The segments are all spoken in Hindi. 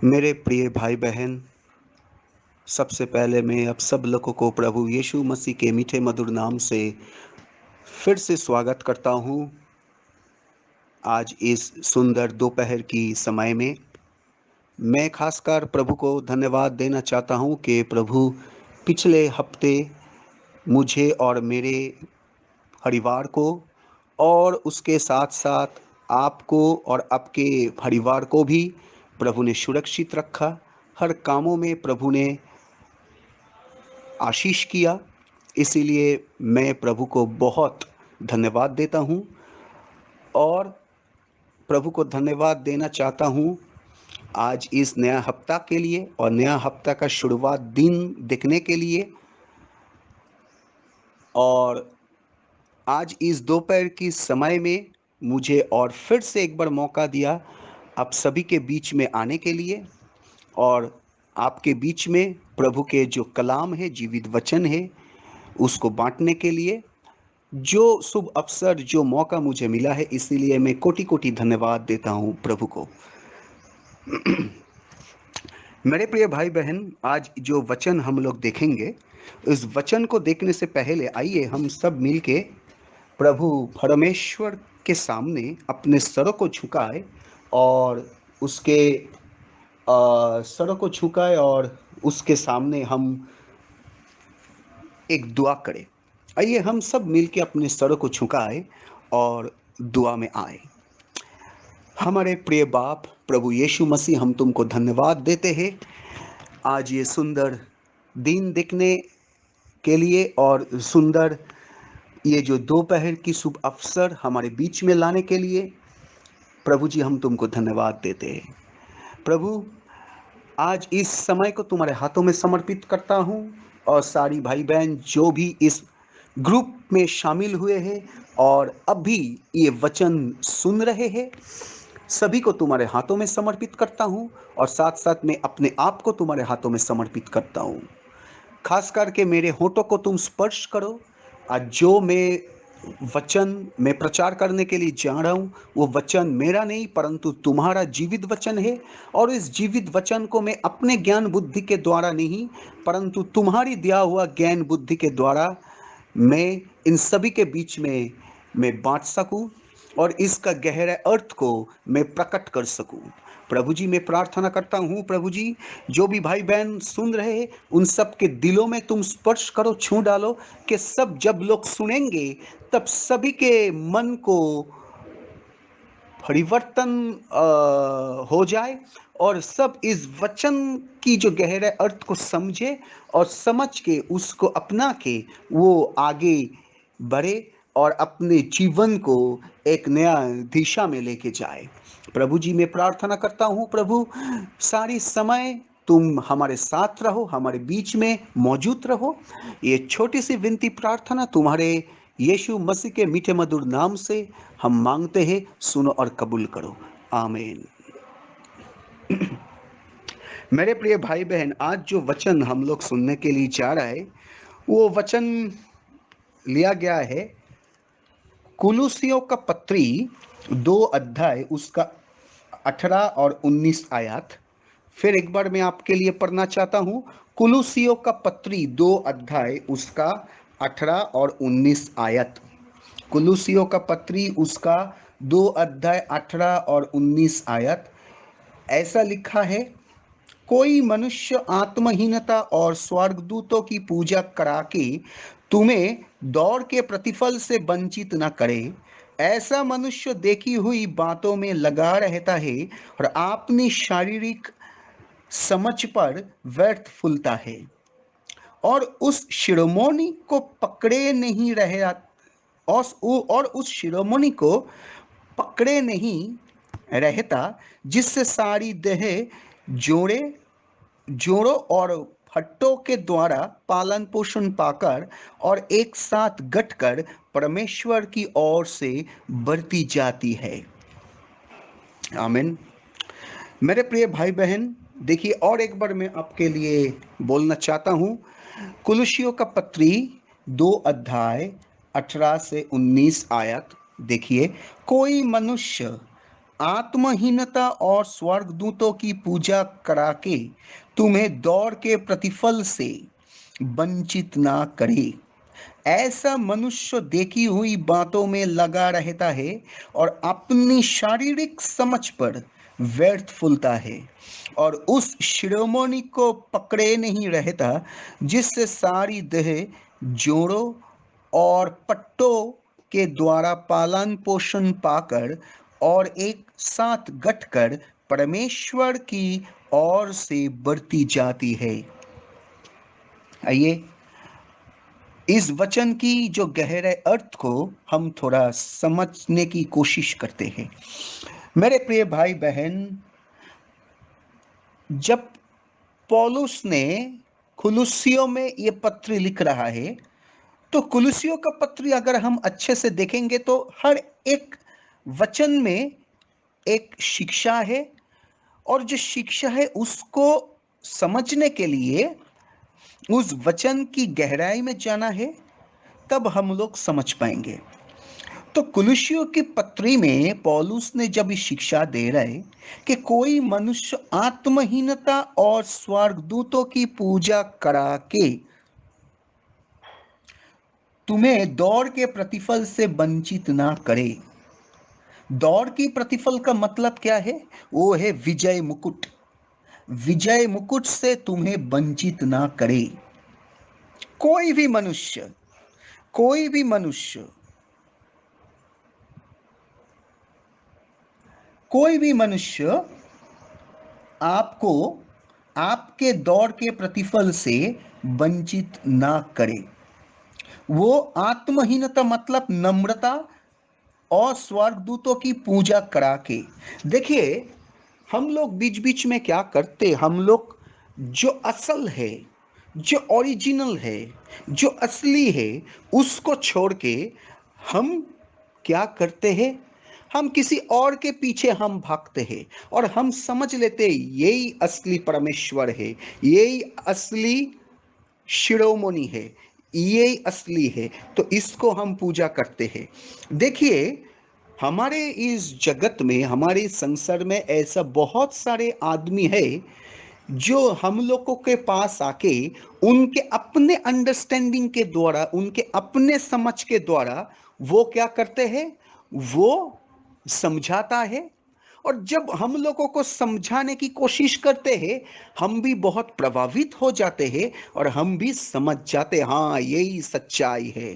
मेरे प्रिय भाई बहन, सबसे पहले मैं आप सब लोगों को प्रभु यीशु मसीह के मीठे मधुर नाम से फिर से स्वागत करता हूँ। आज इस सुंदर दोपहर की समय में मैं खासकर प्रभु को धन्यवाद देना चाहता हूँ कि प्रभु पिछले हफ्ते मुझे और मेरे परिवार को और उसके साथ-साथ आपको और आपके परिवार को भी प्रभु ने सुरक्षित रखा। हर कामों में प्रभु ने आशीष किया, इसीलिए मैं प्रभु को बहुत धन्यवाद देता हूँ और प्रभु को धन्यवाद देना चाहता हूँ आज इस नया हफ्ता के लिए और नया हफ्ता का शुरुआत दिन देखने के लिए। और आज इस दोपहर की समय में मुझे और फिर से एक बार मौका दिया आप सभी के बीच में आने के लिए और आपके बीच में प्रभु के जो कलाम है, जीवित वचन है, उसको बाँटने के लिए। जो शुभ अवसर, जो मौका मुझे मिला है, इसीलिए मैं कोटि-कोटि धन्यवाद देता हूँ प्रभु को। मेरे प्रिय भाई-बहन, आज जो वचन हम लोग देखेंगे, इस वचन को देखने से पहले आइए हम सब मिलके प्रभु परमेश्वर के सामने अपने सरों को झुकाएँ और उसके सरों को झुकाएँ और उसके सामने हम एक दुआ करें। आइए हम सब मिलके अपने सरों को झुकाएँ और दुआ में आएँ। हमारे प्रिय बाप प्रभु यीशु मसीह, हम तुमको धन्यवाद देते हैं आज ये सुंदर दिन देखने के लिए और सुंदर ये जो दोपहर की शुभ अवसर हमारे बीच में लाने के लिए। प्रभु जी, हम तुमको धन्यवाद देते हैं। प्रभु, आज इस समय को तुम्हारे हाथों में समर्पित करता हूँ और सारी भाई बहन जो भी इस ग्रुप में शामिल हुए हैं और अभी ये वचन सुन रहे हैं, सभी को तुम्हारे हाथों में समर्पित करता हूँ और साथ साथ मैं अपने आप को तुम्हारे हाथों में समर्पित करता हूँ। खास करके मेरे होठों को तुम स्पर्श करो। आज जो मैं प्रचार करने के लिए जा रहा हूँ, वो वचन मेरा नहीं परंतु तुम्हारा जीवित वचन है और इस जीवित वचन को मैं अपने ज्ञान बुद्धि के द्वारा नहीं परंतु तुम्हारी दिया हुआ ज्ञान बुद्धि के द्वारा मैं इन सभी के बीच में मैं बाँट सकूँ और इसका गहरा अर्थ को मैं प्रकट कर सकूँ। प्रभु जी, मैं प्रार्थना करता हूँ प्रभु जी, जो भी भाई बहन सुन रहे हैं उन सब के दिलों में तुम स्पर्श करो, छू डालो कि सब जब लोग सुनेंगे तब सभी के मन को परिवर्तन हो जाए और सब इस वचन की जो गहरे अर्थ को समझे और समझ के उसको अपना के वो आगे बढ़े और अपने जीवन को एक नया दिशा में लेके जाए। प्रभु जी, मैं प्रार्थना करता हूँ प्रभु, सारी समय तुम हमारे साथ रहो, हमारे बीच में मौजूद रहो। ये छोटी सी विनती प्रार्थना तुम्हारे यीशु मसीह के मीठे मधुर नाम से हम मांगते हैं, सुनो और कबूल करो। आमीन। मेरे प्रिय भाई बहन, आज जो वचन हम लोग सुनने के लिए जा रहा है, वो वचन लिया गया है कुलुसियों का पत्री 2 अध्याय उसका 18 और 19 आयत। फिर एक बार मैं आपके लिए पढ़ना चाहता हूँ। कुलुसियों का पत्री 2 अध्याय उसका 18 और 19 आयत। कुलुसियों का पत्री उसका 2 अध्याय 18 और 19 आयत। ऐसा लिखा है, कोई मनुष्य आत्महीनता और स्वर्गदूतों की पूजा करा के तुम्हें दौड़ के प्रतिफल से वंचित न करे। ऐसा मनुष्य देखी हुई बातों में लगा रहता है और अपनी शारीरिक समझ पर व्यर्थ फूलता है और उस शिरोमणि को पकड़े नहीं रहे और उस शिरोमणि को पकड़े नहीं रहता जिससे सारी देह जोड़े जोड़ों और फट्टों के द्वारा पालन पोषण पाकर और एक साथ गठकर परमेश्वर की ओर से बढ़ती जाती है। आमीन। मेरे प्रिय भाई बहन, देखिए और एक बार मैं आपके लिए बोलना चाहता हूँ। कुलुसियों का पत्री 2 अध्याय 18 से 19 आयत देखिए, कोई मनुष्य आत्महीनता और स्वर्गदूतों की पूजा करा के तुम्हें दौड़ के प्रतिफल से वंचित ना करे। ऐसा मनुष्य देखी हुई बातों में लगा रहता है और अपनी शारीरिक समझ पर व्यर्थ फूलता है और उस शिरोमणि को पकड़े नहीं रहता जिससे सारी देह जोड़ों और पट्टों के द्वारा पालन पोषण पाकर और एक साथ गठकर परमेश्वर की ओर से बढ़ती जाती है। आइए इस वचन की जो गहरे अर्थ को हम थोड़ा समझने की कोशिश करते हैं। मेरे प्रिय भाई बहन, जब पौलुस ने कुलुस्सियों में ये पत्र लिख रहा है, तो कुलुस्सियों का पत्र अगर हम अच्छे से देखेंगे तो हर एक वचन में एक शिक्षा है, और जो शिक्षा है उसको समझने के लिए उस वचन की गहराई में जाना है, तब हम लोग समझ पाएंगे। तो कुलुस्सियों की पत्री में पौलुस ने जब ये शिक्षा दे रहे कि कोई मनुष्य आत्महीनता और स्वर्गदूतों की पूजा करा के तुम्हें दौड़ के प्रतिफल से वंचित ना करे। दौड़ की प्रतिफल का मतलब क्या है? वो है विजय मुकुट। विजय मुकुट से तुम्हें वंचित ना करे। कोई भी मनुष्य, कोई भी मनुष्य, कोई भी मनुष्य आपको आपके दौड़ के प्रतिफल से वंचित ना करे। वो आत्महीनता मतलब नम्रता और स्वर्गदूतों की पूजा करा के। देखिए, हम लोग बीच बीच में क्या करते, हम लोग जो असल है, जो ओरिजिनल है, जो असली है, उसको छोड़ के हम क्या करते हैं, हम किसी और के पीछे हम भागते हैं और हम समझ लेते हैं यही असली परमेश्वर है, यही असली शिरोमणि है, ये असली है, तो इसको हम पूजा करते हैं। देखिए, हमारे इस जगत में, हमारे संसार में ऐसा बहुत सारे आदमी है जो हम लोगों के पास आके उनके अपने अंडरस्टैंडिंग के द्वारा, उनके अपने समझ के द्वारा वो क्या करते हैं, वो समझाता है। और जब हम लोगों को समझाने की कोशिश करते हैं, हम भी बहुत प्रभावित हो जाते हैं और हम भी समझ जाते हैं हाँ यही सच्चाई है।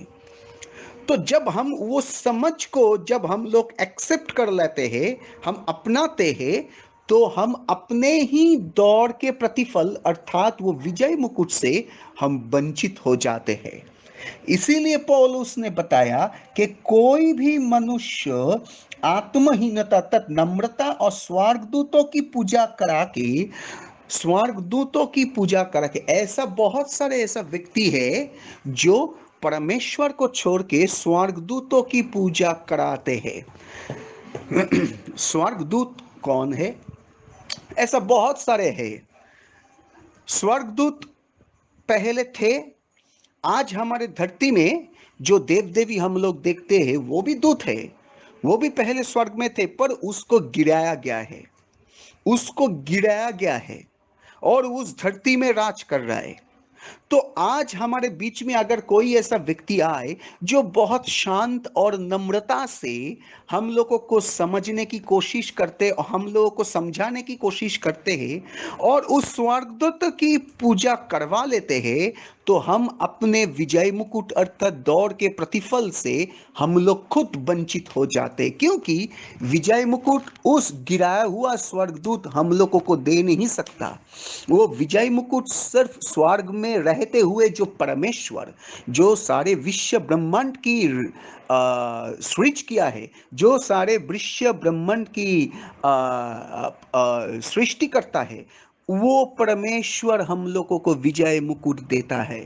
तो जब हम वो समझ को जब हम लोग एक्सेप्ट कर लेते हैं, हम अपनाते हैं, तो हम अपने ही दौड़ के प्रतिफल अर्थात वो विजय मुकुट से हम वंचित हो जाते हैं। इसीलिए पौलुस ने बताया कि कोई भी मनुष्य आत्महीनता तथा नम्रता और स्वर्गदूतों की पूजा करा के, स्वर्गदूतों की पूजा करा के, ऐसा बहुत सारे ऐसा व्यक्ति है जो परमेश्वर को छोड़ के स्वर्गदूतों की पूजा कराते हैं। स्वर्गदूत कौन है? ऐसा बहुत सारे हैं। स्वर्गदूत पहले थे। आज हमारे धरती में जो देव देवी हम लोग देखते हैं वो भी दूत है, वो भी पहले स्वर्ग में थे, पर उसको गिराया गया है, उसको गिराया गया है और उस धरती में राज कर रहा है। तो आज हमारे बीच में अगर कोई ऐसा व्यक्ति आए जो बहुत शांत और नम्रता से हम लोगों को समझने की कोशिश करते और हम लोगों को समझाने की कोशिश करते हैं और उस स्वर्गदूत की पूजा करवा लेते हैं, तो हम अपने विजय मुकुट अर्थात दौड़ के प्रतिफल से हम लोग खुद वंचित हो जाते हैं, क्योंकि विजय मुकुट उस गिराया हुआ स्वर्गदूत हम लोगों को दे नहीं सकता। वो विजय मुकुट सिर्फ स्वर्ग में रहते हुए जो परमेश्वर, जो सारे विश्व ब्रह्मांड की सृज किया है, जो सारे विश्व ब्रह्मांड की सृष्टि करता है, वो परमेश्वर हम लोगों को विजय मुकुट देता है।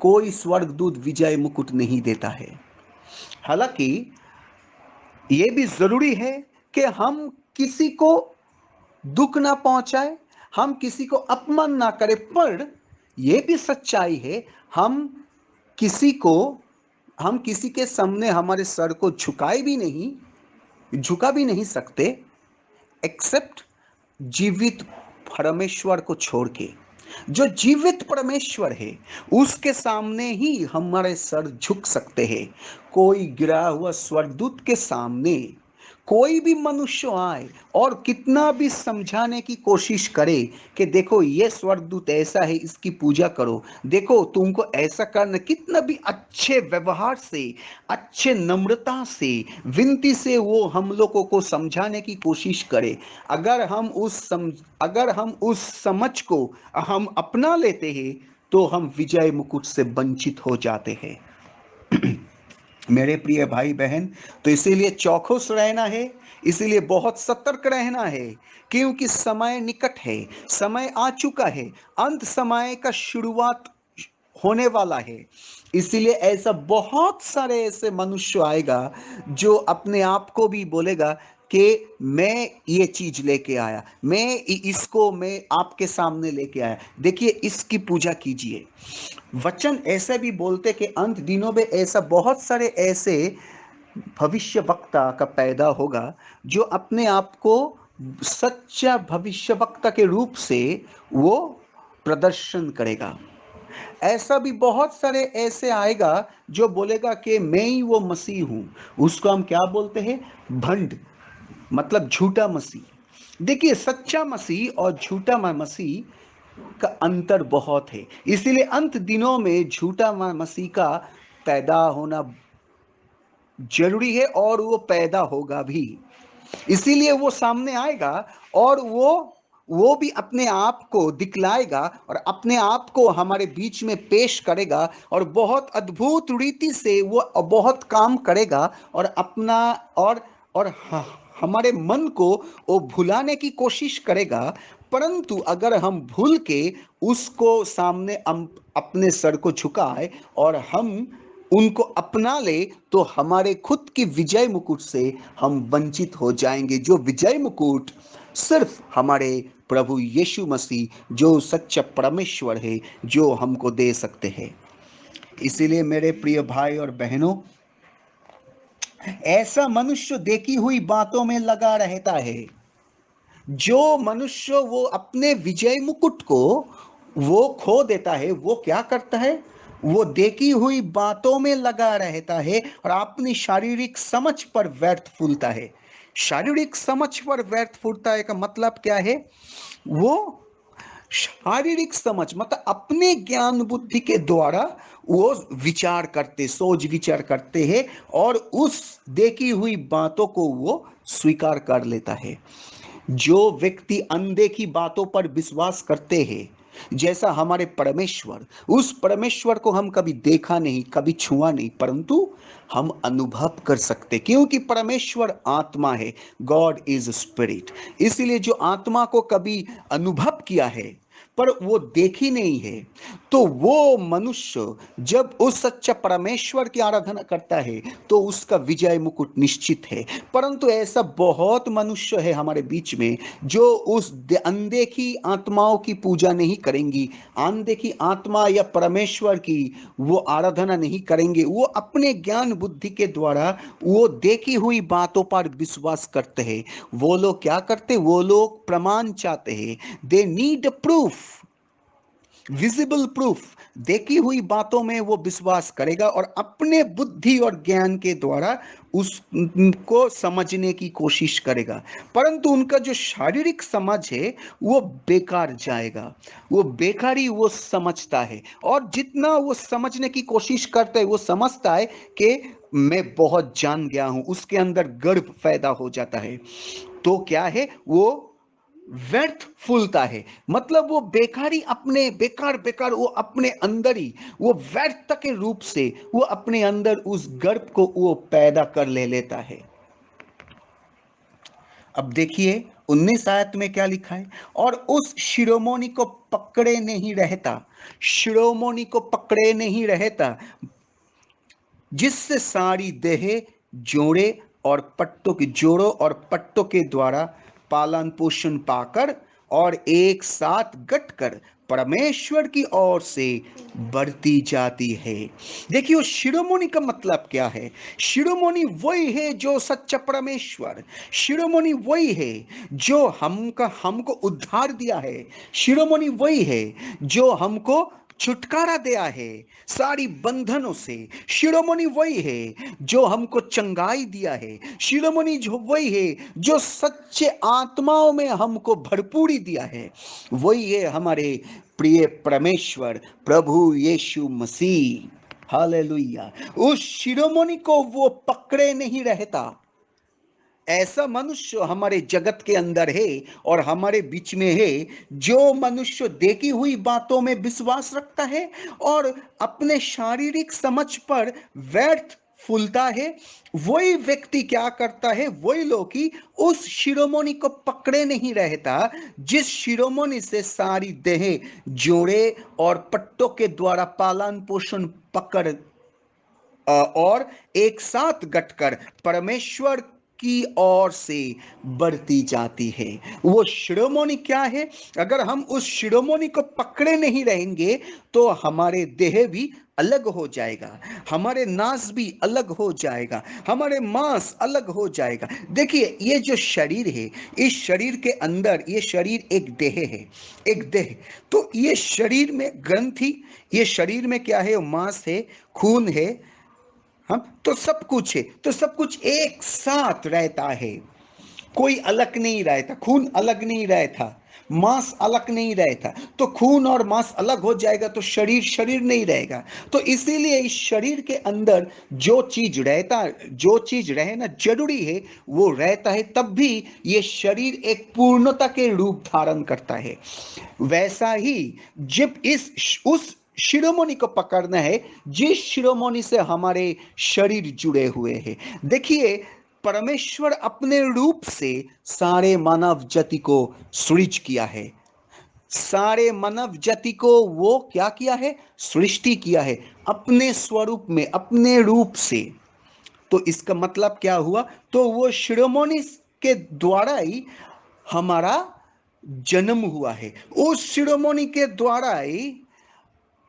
कोई स्वर्गदूत विजय मुकुट नहीं देता है। हालांकि ये भी जरूरी है कि हम किसी को दुख ना पहुंचाए, हम किसी को अपमान ना करें, पर यह भी सच्चाई है हम किसी को, हम किसी के सामने हमारे सर को झुका भी नहीं सकते। एक्सेप्ट जीवित परमेश्वर को छोड़ के। जो जीवित परमेश्वर है उसके सामने ही हमारे सर झुक सकते हैं। कोई गिरा हुआ स्वर्गदूत के सामने कोई भी मनुष्य आए और कितना भी समझाने की कोशिश करे कि देखो ये स्वर्गदूत ऐसा है, इसकी पूजा करो, देखो तुमको ऐसा करना, कितना भी अच्छे व्यवहार से, अच्छे नम्रता से, विनती से वो हम लोगों को समझाने की कोशिश करे, अगर हम उस समझ को हम अपना लेते हैं तो हम विजय मुकुट से वंचित हो जाते हैं। मेरे प्रिय भाई बहन, तो इसीलिए चौकस रहना है, इसीलिए बहुत सतर्क रहना है, क्योंकि समय निकट है, समय आ चुका है, अंत समय का शुरुआत होने वाला है। इसीलिए ऐसा बहुत सारे ऐसे मनुष्य आएगा जो अपने आप को भी बोलेगा कि मैं ये चीज लेके आया, मैं आपके सामने लेके आया, देखिए इसकी पूजा कीजिए। वचन ऐसे भी बोलते कि अंत दिनों में ऐसा बहुत सारे ऐसे भविष्य वक्ता का पैदा होगा जो अपने आप को सच्चा भविष्य वक्ता के रूप से वो प्रदर्शन करेगा। ऐसा भी बहुत सारे ऐसे आएगा जो बोलेगा कि मैं ही वो मसीह हूं। उसको हम क्या बोलते हैं? भंड, मतलब झूठा मसीह। देखिए सच्चा मसीह और झूठा मसीह का अंतर बहुत है, इसीलिए अंत दिनों में झूठा मसीह का पैदा होना जरूरी है और वो पैदा होगा भी। इसीलिए वो सामने आएगा और वो भी अपने आप को दिखलाएगा और अपने आप को हमारे बीच में पेश करेगा और बहुत अद्भुत रीति से वो बहुत काम करेगा और अपना और हमारे मन को वो भुलाने की कोशिश करेगा। परंतु अगर हम भूल के उसको सामने अपने सर को झुकाए और हम उनको अपना ले तो हमारे खुद की विजय मुकुट से हम वंचित हो जाएंगे, जो विजय मुकुट सिर्फ हमारे प्रभु यीशु मसीह जो सच्चा परमेश्वर है जो हमको दे सकते हैं। इसीलिए मेरे प्रिय भाई और बहनों, ऐसा मनुष्य देखी हुई बातों में लगा रहता है। जो मनुष्य वो अपने विजय मुकुट को वो खो देता है, वो क्या करता है? वो देखी हुई बातों में लगा रहता है और अपनी शारीरिक समझ पर व्यर्थ फूलता है। शारीरिक समझ पर व्यर्थ फूलता है का मतलब क्या है? वो शारीरिक समझ मतलब अपने ज्ञान बुद्धि के द्वारा वो विचार करते, सोच विचार करते हैं और उस देखी हुई बातों को वो स्वीकार कर लेता है। जो व्यक्ति अनदेखी बातों पर विश्वास करते हैं, जैसा हमारे परमेश्वर, उस परमेश्वर को हम कभी देखा नहीं, कभी छुआ नहीं, परंतु हम अनुभव कर सकते, क्योंकि परमेश्वर आत्मा है। God is spirit. इसलिए जो आत्मा को कभी अनुभव किया है पर वो देखी नहीं है, तो वो मनुष्य जब उस सच्चा परमेश्वर की आराधना करता है तो उसका विजय मुकुट निश्चित है। परंतु ऐसा बहुत मनुष्य है हमारे बीच में जो उस अनदेखी आत्माओं की पूजा नहीं करेंगी, अनदेखी आत्मा या परमेश्वर की वो आराधना नहीं करेंगे। वो अपने ज्ञान बुद्धि के द्वारा वो देखी हुई बातों पर विश्वास करते हैं। वो लोग क्या करते? वो लोग प्रमाण चाहते हैं। They need proof, visible proof. देखी हुई बातों में वो विश्वास करेगा और अपने बुद्धि और ज्ञान के द्वारा उसको समझने की कोशिश करेगा, परंतु उनका जो शारीरिक समझ है वो बेकार जाएगा। वो बेकारी वो समझता है और जितना वो समझने की कोशिश करता है वो समझता है कि मैं बहुत जान गया हूं, उसके अंदर गर्व पैदा हो जाता है। तो क्या है? वो व्यर्थ फूलता है, मतलब वो बेकारी अपने बेकार बेकार वो अपने अंदर ही वो व्यर्थ के रूप से वो अपने अंदर उस गर्भ को वो पैदा कर ले लेता है। अब देखिए 19 आयत में क्या लिखा है? और उस शिरोमणि को पकड़े नहीं रहता, शिरोमणि को पकड़े नहीं रहता, जिससे सारी देह जोड़ों और पट्टों के द्वारा पालन पोषण पाकर और एक साथ गट कर परमेश्वर की ओर से बढ़ती जाती है। देखिए शिरोमणि का मतलब क्या है? शिरोमणि वही है जो सच्चा परमेश्वर, शिरोमणि वही है जो हमको उद्धार दिया है, शिरोमणि वही है जो हमको छुटकारा दिया है सारी बंधनों से, शिरोमणि वही है जो हमको चंगाई दिया है, शिरोमणि जो वही है जो सच्चे आत्माओं में हमको भरपूरी दिया है, वही है हमारे प्रिय परमेश्वर प्रभु यीशु मसीह। हालेलुया। उस शिरोमणि को वो पकड़े नहीं रहता। ऐसा मनुष्य हमारे जगत के अंदर है और हमारे बीच में है जो मनुष्य देखी हुई बातों में विश्वास रखता है और अपने शारीरिक समझ पर व्यर्थ फूलता है। वही व्यक्ति क्या करता है? वही लोग ही उस शिरोमणि को पकड़े नहीं रहता जिस शिरोमणि से सारी देह जोड़े और पट्टों के द्वारा पालन पोषण पकड़ और एक साथ गठकर परमेश्वर की ओर से बढ़ती जाती है। वो शिरोमणि क्या है? अगर हम उस शिरोमणि को पकड़े नहीं रहेंगे तो हमारे देह भी अलग हो जाएगा, हमारे नास भी अलग हो जाएगा, हमारे मांस अलग हो जाएगा। देखिए ये जो शरीर है, इस शरीर के अंदर ये शरीर एक देह है, एक देह। तो ये शरीर में ग्रंथि, ये शरीर में क्या है? मांस है, खून है, हम तो सब कुछ है, तो सब कुछ एक साथ रहता है, कोई अलग नहीं रहता। खून अलग नहीं रहता, मांस अलग नहीं रहता। तो खून और मांस अलग हो जाएगा तो शरीर शरीर नहीं रहेगा। तो इसीलिए इस शरीर के अंदर जो चीज रहता, जो चीज रहना जरूरी है वो रहता है, तब भी ये शरीर एक पूर्णता के रूप धारण करता है। वैसा ही जब इस उस शिरोमणि को पकड़ना है जिस शिरोमणि से हमारे शरीर जुड़े हुए हैं। देखिए परमेश्वर अपने रूप से सारे मानव जाति को सृज किया है, सारे मानव जाति को वो क्या किया है? सृष्टि किया है अपने स्वरूप में, अपने रूप से। तो इसका मतलब क्या हुआ? तो वो शिरोमणि के द्वारा ही हमारा जन्म हुआ है, उस शिरोमणि के द्वारा ही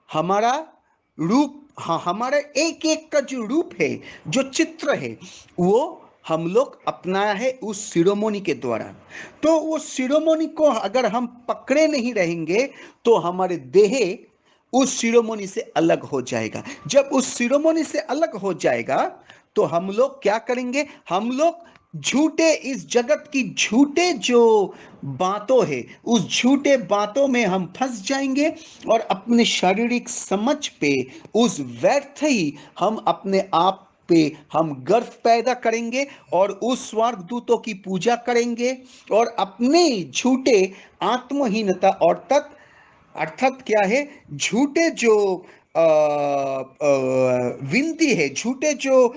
हमारा रूप, हाँ हमारा एक एक का जो रूप है, जो चित्र है, वो हम लोग अपनाया है उस शिरोमणि के द्वारा। तो वो शिरोमणि को अगर हम पकड़े नहीं रहेंगे तो हमारे देह उस शिरोमणि से अलग हो जाएगा। जब उस शिरोमणि से अलग हो जाएगा तो हम लोग क्या करेंगे? हम लोग झूठे, इस जगत की झूठे जो बातों है, उस झूठे बातों में हम फंस जाएंगे और अपने शारीरिक समझ पे उस व्यर्थ ही हम अपने आप पे हम गर्व पैदा करेंगे और उस स्वर्गदूतों की पूजा करेंगे और अपने झूठे आत्महीनता और अर्थात क्या है? झूठे जो विनती है, झूठे जो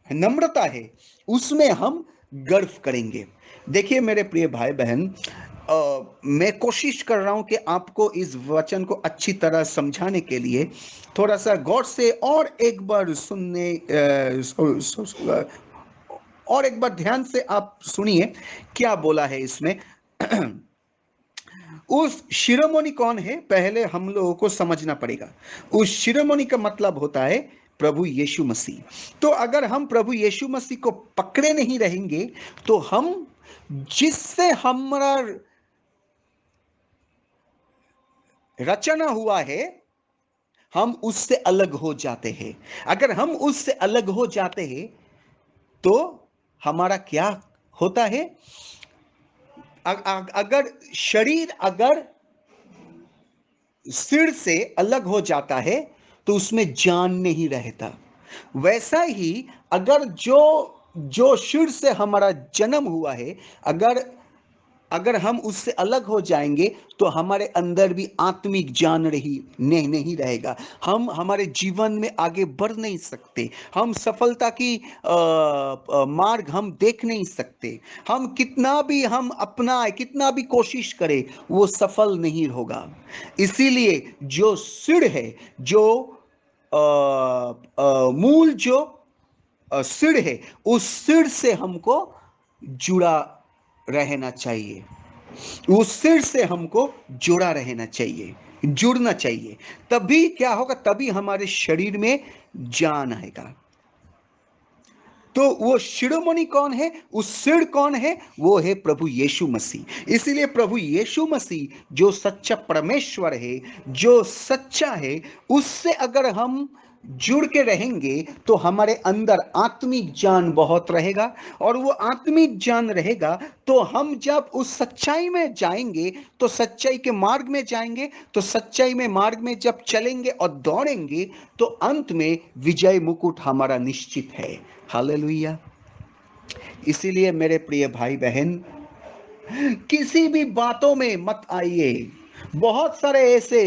नम्रता है, उसमें हम गर्व करेंगे। देखिए मेरे प्रिय भाई बहन, मैं कोशिश कर रहा हूं कि आपको इस वचन को अच्छी तरह समझाने के लिए थोड़ा सा गौर से और एक बार सुनने और एक बार ध्यान से आप सुनिए क्या बोला है इसमें। उस शिरोमणि कौन है? पहले हम लोगों को समझना पड़ेगा। उस शिरोमणि का मतलब होता है प्रभु यीशु मसीह। तो अगर हम प्रभु यीशु मसीह को पकड़े नहीं रहेंगे तो हम जिससे हमारा रचना हुआ है हम उससे अलग हो जाते हैं। अगर हम उससे अलग हो जाते हैं तो हमारा क्या होता है? अगर शरीर अगर सिर से अलग हो जाता है तो उसमें जान नहीं रहता। वैसा ही अगर जो जो सिर से हमारा जन्म हुआ है, अगर अगर हम उससे अलग हो जाएंगे तो हमारे अंदर भी आत्मिक जान रही नहीं रहेगा। हम हमारे जीवन में आगे बढ़ नहीं सकते, हम सफलता की मार्ग हम देख नहीं सकते। हम कितना भी हम अपनाए, कितना भी कोशिश करें, वो सफल नहीं होगा। इसीलिए जो सिर है, जो मूल जो सिर है, उस सिर से हमको जुड़ा रहना चाहिए। उस सिर से हमको जुड़ा रहना चाहिए, जुड़ना चाहिए। तभी क्या होगा, तभी हमारे शरीर में जान आएगा। तो वो शिरोमणि कौन है, उस सिर कौन है, वो है प्रभु यीशु मसीह। इसीलिए प्रभु यीशु मसीह जो सच्चा परमेश्वर है, जो सच्चा है, उससे अगर हम जुड़ के रहेंगे तो हमारे अंदर आत्मिक जान बहुत रहेगा। और वो आत्मिक जान रहेगा तो हम जब उस सच्चाई में जाएंगे, तो सच्चाई के मार्ग में जाएंगे, तो सच्चाई में मार्ग में जब चलेंगे और दौड़ेंगे, तो अंत में विजय मुकुट हमारा निश्चित है। हालेलुया। इसीलिए मेरे प्रिय भाई बहन, किसी भी बातों में मत आइए। बहुत सारे ऐसे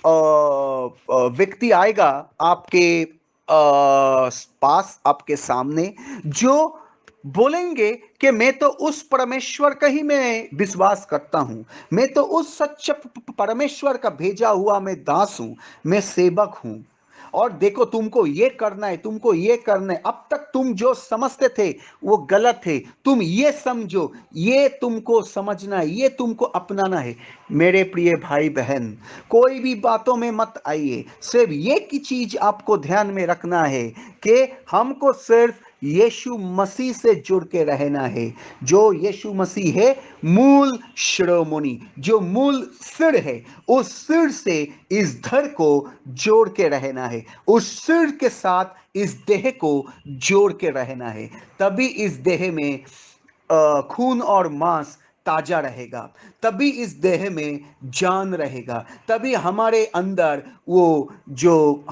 व्यक्ति आएगा आपके पास, आपके सामने, जो बोलेंगे कि मैं तो उस परमेश्वर का ही मैं विश्वास करता हूं, मैं तो उस सच्चे परमेश्वर का भेजा हुआ मैं दास हूं, मैं सेवक हूं। और देखो, तुमको ये करना है, तुमको ये करना है, अब तक तुम जो समझते थे वो गलत है, तुम ये समझो, ये तुमको समझना है, ये तुमको अपनाना है। मेरे प्रिय भाई बहन, कोई भी बातों में मत आइए। सिर्फ ये की चीज आपको ध्यान में रखना है कि हमको सिर्फ यीशु मसीह से जुड़ के रहना है। जो यीशु मसीह है, मूल शिरोमणि, जो मूल सिर है, उस सिर से इस धड़ को जोड़ के रहना है, उस सिर के साथ इस देह को जोड़ के रहना है। तभी इस देह में खून और मांस ताजा रहेगा, तभी इस देह में जान रहेगा, तभी हमारे अंदर वो जो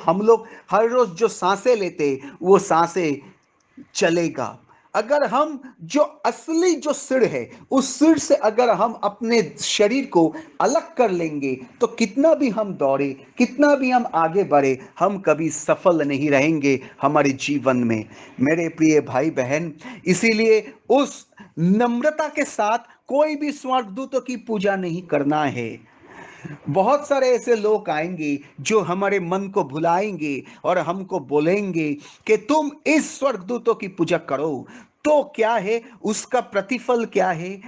हम लोग हर रोज जो सांसें लेते, वो सांसें चलेगा। अगर हम जो असली जो सिर है, उस सिर से अगर हम अपने शरीर को अलग कर लेंगे, तो कितना भी हम दौड़े, कितना भी हम आगे बढ़े, हम कभी सफल नहीं रहेंगे हमारे जीवन में। मेरे प्रिय भाई बहन, इसीलिए उस नम्रता के साथ कोई भी स्वर्गदूतों की पूजा नहीं करना है। बहुत सारे ऐसे लोग आएंगे जो हमारे मन को भुलाएंगे और हमको बोलेंगे कि तुम इस स्वर्गदूतों की पूजा करो। तो क्या है उसका प्रतिफल, क्या है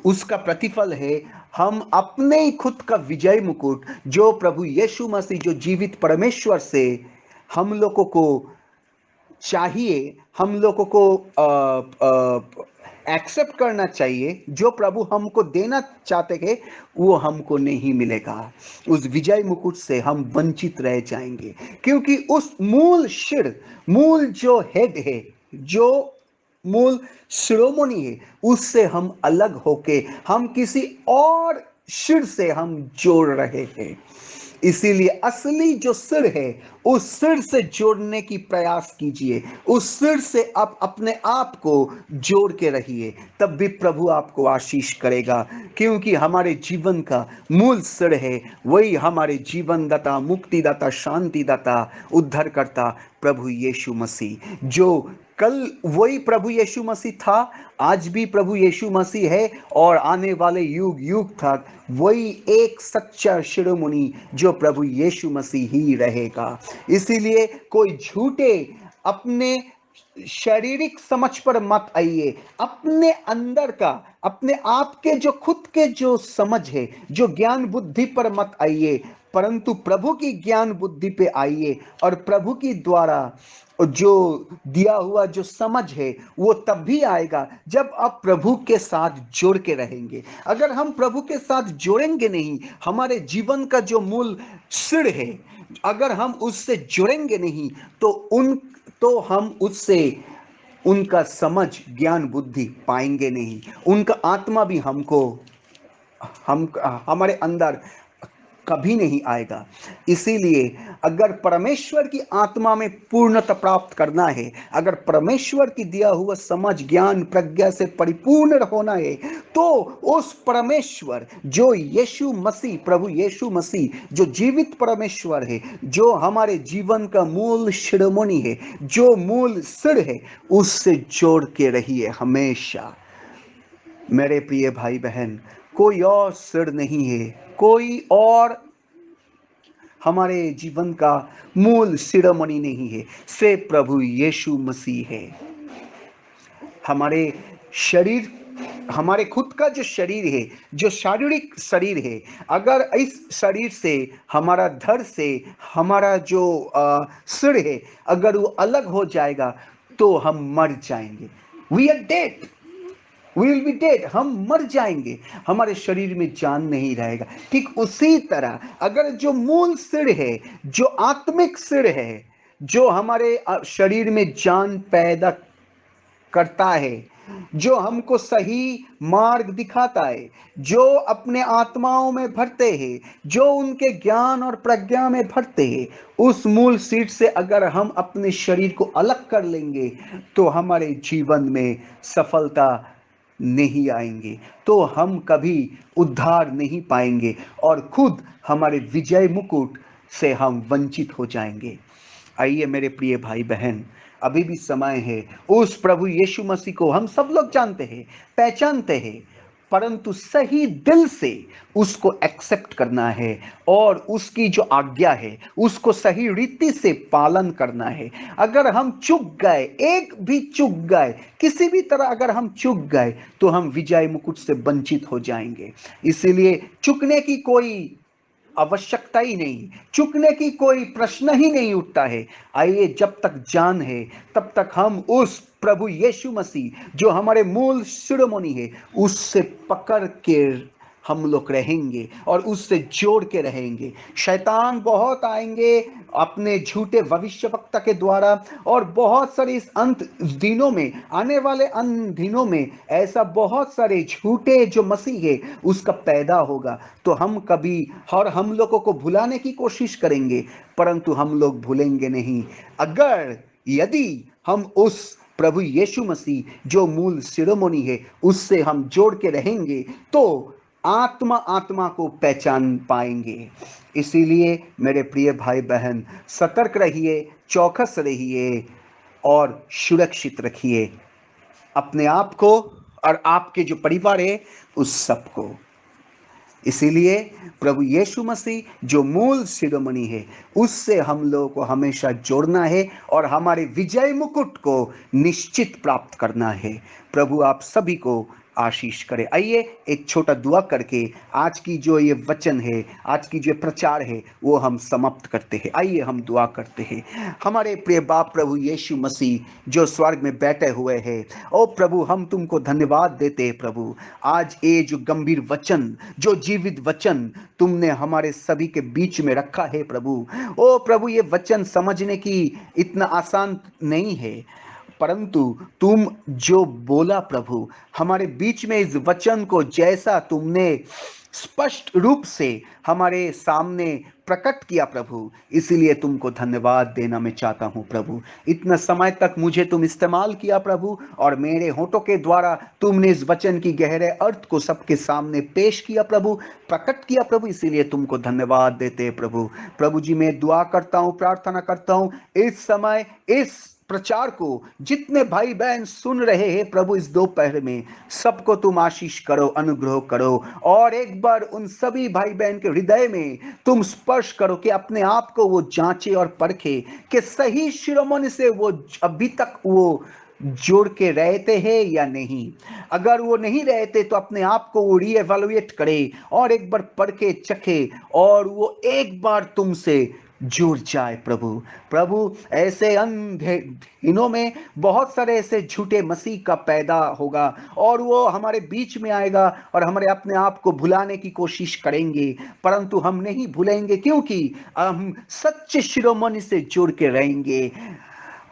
उसका प्रतिफल है, हम अपने ही खुद का विजय मुकुट, जो प्रभु यीशु मसीह, जो जीवित परमेश्वर से हम लोगों को चाहिए, हम लोगों को एक्सेप्ट करना चाहिए, जो प्रभु हमको देना चाहते थे, वो हमको नहीं मिलेगा। उस विजय मुकुट से हम वंचित रह जाएंगे, क्योंकि उस मूल शिर, मूल जो हेड है, जो मूल शिरोमणि है, उससे हम अलग होके हम किसी और शिर से हम जोड़ रहे हैं। इसीलिए असली जो सिर है, उस सिर से जोड़ने की प्रयास कीजिए, उस सिर से आप अपने आप को जोड़ के रहिए, तब भी प्रभु आपको आशीष करेगा। क्योंकि हमारे जीवन का मूल सिर है, वही हमारे जीवन दाता, मुक्तिदाता, शांतिदाता, उद्धारकर्ता प्रभु यीशु मसीह, जो कल वही प्रभु यीशु मसीह था, आज भी प्रभु यीशु मसीह है, और आने वाले युग युग तक वही एक सच्चा शिरोमणि जो प्रभु यीशु मसीह ही रहेगा। इसीलिए कोई झूठे अपने शारीरिक समझ पर मत आइए, अपने अंदर का, अपने आप के जो खुद के जो समझ है, जो ज्ञान बुद्धि पर मत आइए, परंतु प्रभु की ज्ञान बुद्धि पे आइए। और प्रभु की द्वारा जो दिया हुआ जो समझ है, वो तब भी आएगा जब आप प्रभु के साथ जुड़ के रहेंगे। अगर हम प्रभु के साथ जुड़ेंगे नहीं, हमारे जीवन का जो मूल सिर है, अगर हम उससे जुड़ेंगे नहीं, तो हम उससे उनका समझ, ज्ञान बुद्धि पाएंगे नहीं। उनका आत्मा भी हम हमारे अंदर कभी नहीं आएगा। इसीलिए अगर परमेश्वर की आत्मा में पूर्णता प्राप्त करना है, अगर परमेश्वर की दिया हुआ समझ, ज्ञान, प्रज्ञा से परिपूर्ण होना है, तो उस परमेश्वर जो यीशु मसीह, प्रभु यीशु मसीह, जो जीवित परमेश्वर है, जो हमारे जीवन का मूल शिरोमणि है, जो मूल सिर है, उससे जोड़ के रहिए हमेशा। मेरे प्रिय भाई बहन, कोई और सिर नहीं है, कोई और हमारे जीवन का मूल शिरोमणि नहीं है, से प्रभु यीशु मसीह है। हमारे शरीर हमारे खुद का जो शरीर है, जो शारीरिक शरीर है, अगर इस शरीर से, हमारा धड़ से, हमारा जो सिर है, अगर वो अलग हो जाएगा तो हम मर जाएंगे। We are dead, we will be dead, हम मर जाएंगे, हमारे शरीर में जान नहीं रहेगा। ठीक उसी तरह अगर जो मूल सिर है, जो आत्मिक सिर है, जो हमारे शरीर में जान पैदा करता है, जो हमको सही मार्ग दिखाता है, जो अपने आत्माओं में भरते हैं, जो उनके ज्ञान और प्रज्ञा में भरते हैं, उस मूल सीट से अगर हम अपने शरीर को अलग कर लेंगे तो हमारे जीवन में सफलता नहीं आएंगे, तो हम कभी उद्धार नहीं पाएंगे और खुद हमारे विजय मुकुट से हम वंचित हो जाएंगे। आइए मेरे प्रिय भाई बहन, अभी भी समय है। उस प्रभु यीशु मसीह को हम सब लोग जानते हैं, पहचानते हैं, परंतु सही दिल से उसको एक्सेप्ट करना है और उसकी जो आज्ञा है उसको सही रीति से पालन करना है। अगर हम चूक गए, एक भी चूक गए, किसी भी तरह अगर हम चूक गए तो हम विजय मुकुट से वंचित हो जाएंगे। इसीलिए चूकने की कोई आवश्यकता ही नहीं, चूकने की कोई प्रश्न ही नहीं उठता है। आइए, जब तक जान है तब तक हम उस प्रभु यीशु मसीह जो हमारे मूल शिरोमणि है उससे पकड़ के हम लोग रहेंगे और उससे जोड़ के रहेंगे। शैतान बहुत आएंगे अपने झूठे भविष्यवक्ता के द्वारा, और बहुत सारे इस अंत दिनों में, आने वाले अंत दिनों में ऐसा बहुत सारे झूठे जो मसीह है उसका पैदा होगा। तो हम कभी और हम लोगों को भुलाने की कोशिश करेंगे, परंतु हम लोग भूलेंगे नहीं। अगर यदि हम उस प्रभु यीशु मसीह जो मूल शिरोमणि है उससे हम जोड़ के रहेंगे तो आत्मा आत्मा को पहचान पाएंगे। इसीलिए मेरे प्रिय भाई बहन, सतर्क रहिए, चौकस रहिए और सुरक्षित रखिए अपने आप को और आपके जो परिवार है उस सबको। इसीलिए प्रभु यीशु मसीह जो मूल शिरोमणि है उससे हम लोगों को हमेशा जोड़ना है और हमारे विजय मुकुट को निश्चित प्राप्त करना है। प्रभु आप सभी को आशीष करे। आइए एक छोटा दुआ करके आज की जो ये वचन है, आज की जो प्रचार है वो हम समाप्त करते हैं। आइए हम दुआ करते हैं। हमारे प्रिय बाप प्रभु यीशु मसीह जो स्वर्ग में बैठे हुए हैं, ओ प्रभु हम तुमको धन्यवाद देते हैं प्रभु। आज ये जो गंभीर वचन, जो जीवित वचन तुमने हमारे सभी के बीच में रखा है प्रभु, ओ प्रभु ये वचन समझने की इतना आसान नहीं है, परंतु तुम जो बोला प्रभु हमारे बीच में इस वचन को जैसा तुमने स्पष्ट रूप से हमारे सामने प्रकट किया प्रभु, इसीलिए तुमको धन्यवाद देना मैं चाहता हूं प्रभु। इतना समय तक मुझे तुम इस्तेमाल किया प्रभु और मेरे होठों के द्वारा तुमने इस वचन की गहरे अर्थ को सबके सामने पेश किया प्रभु, प्रकट किया प्रभु, इसीलिए तुमको धन्यवाद देते हैं प्रभु। प्रभु जी मैं दुआ करता हूं, प्रार्थना करता हूं इस समय इस प्रचार को जितने भाई बहन सुन रहे हैं प्रभु इस दोपहर में, सबको तुम आशीष करो, अनुग्रह करो और एक बार उन सभी भाई बहन के हृदय में तुम स्पर्श करो कि अपने आप को वो जांचे और परखे कि सही शिरोमणि से वो अभी तक वो जोड़ के रहते हैं या नहीं। अगर वो नहीं रहते तो अपने आप को वो रीएवैल्यूएट करे और एक बार परखे चखे और वो एक बार तुमसे जुड़ जाए प्रभु। प्रभु ऐसे अंधे दिनों में बहुत सारे ऐसे झूठे मसीह का पैदा होगा और वो हमारे बीच में आएगा और हमारे अपने आप को भुलाने की कोशिश करेंगे, परंतु हम नहीं भूलेंगे क्योंकि हम सच्चे शिरोमणि से जुड़ के रहेंगे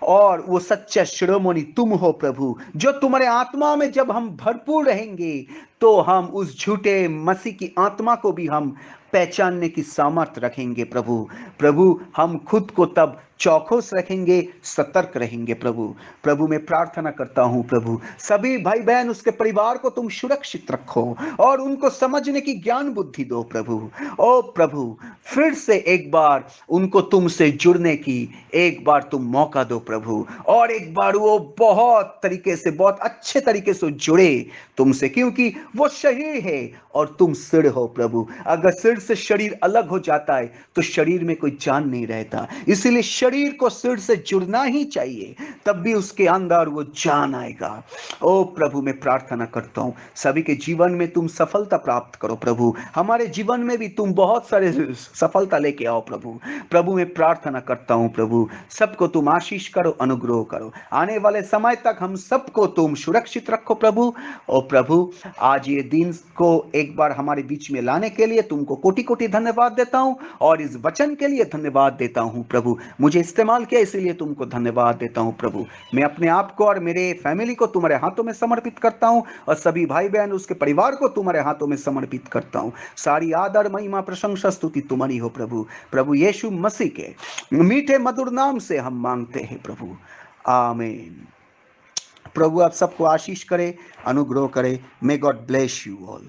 और वो सच्चा शिरोमणि तुम हो प्रभु। जो तुम्हारे आत्मा में जब हम भरपूर रहेंगे तो हम उस झूठे मसीह की आत्मा को भी हम पहचानने की सामर्थ्य रखेंगे प्रभु। प्रभु हम खुद को तब चौकस रखेंगे, सतर्क रहेंगे प्रभु। प्रभु मैं प्रार्थना करता हूं प्रभु सभी भाई बहन उसके परिवार को तुम सुरक्षित रखो और उनको समझने की ज्ञान बुद्धि दो प्रभु। ओ प्रभु फिर से एक बार उनको तुमसे जुड़ने की एक बार तुम मौका दो प्रभु और एक बार वो बहुत तरीके से, बहुत अच्छे तरीके से जुड़े तुमसे, क्योंकि वो शरीर है और तुम सिर हो प्रभु। अगर सिर से शरीर अलग हो जाता है तो शरीर में कोई जान नहीं रहता, इसीलिए शरीर को सिर से जुड़ना ही चाहिए, तब भी उसके अंदर वो जान आएगा। ओ प्रभु, मैं प्रार्थना करता हूं सभी के जीवन में तुम सफलता प्राप्त करो प्रभु, हमारे जीवन में भी तुम बहुत सारे सफलता लेके आओ प्रभु। प्रभु मैं प्रार्थना करता हूं प्रभु, सबको तुम आशीष करो, अनुग्रह करो, आने वाले समय तक हम सबको तुम सुरक्षित रखो प्रभु। ओ प्रभु, आज ये दिन को एक बार हमारे बीच में लाने के लिए तुमको कोटि कोटि धन्यवाद देता हूं, और इस वचन के लिए धन्यवाद देता हूं प्रभु, मुझे इस्तेमाल किया इसीलिए तुमको धन्यवाद देता हूं प्रभु। मैं अपने आप को और मेरे फैमिली को तुम्हारे हाथों में समर्पित करता हूं, और सभी भाई बहन उसके परिवार को तुम्हारे हाथों में समर्पित करता हूं। सारी आदर महिमा प्रशंसा स्तुति तुम्हारी हो प्रभु। प्रभु यीशु मसीह के मीठे मधुर नाम से हम मांगते हैं प्रभु, आमीन। प्रभु आप सबको आशीष करे, अनुग्रह करे। May God bless you all.